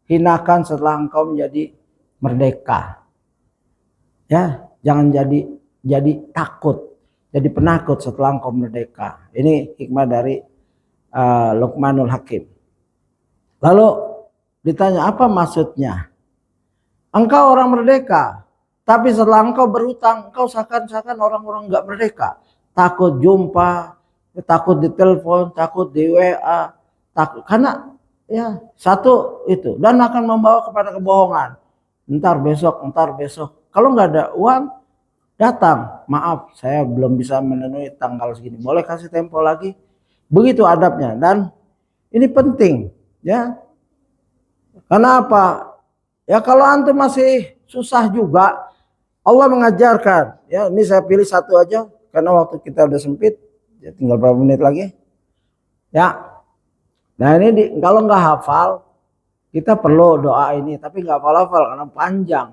Speaker 1: hinakan setelah engkau menjadi merdeka. Ya. Jangan jadi takut. jadi penakut setelah engkau merdeka. Ini hikmah dari Luqmanul Hakim. Lalu ditanya apa maksudnya? Engkau orang merdeka, tapi setelah engkau berhutang, engkau seakan-akan orang-orang nggak merdeka. Takut jumpa, takut ditelepon, takut di WA, takut karena ya satu itu dan akan membawa kepada kebohongan. Ntar besok. Kalau nggak ada uang, datang. Maaf, saya belum bisa memenuhi tanggal segini. Boleh kasih tempo lagi? Begitu adabnya dan ini penting, ya. Karena apa? Ya kalau antum masih susah juga, Allah mengajarkan. Ya, ini saya pilih satu aja karena waktu kita udah sempit. Ya, tinggal berapa menit lagi? Ya. Nah ini kalau nggak hafal, kita perlu doa ini, tapi nggak hafal-hafal karena panjang.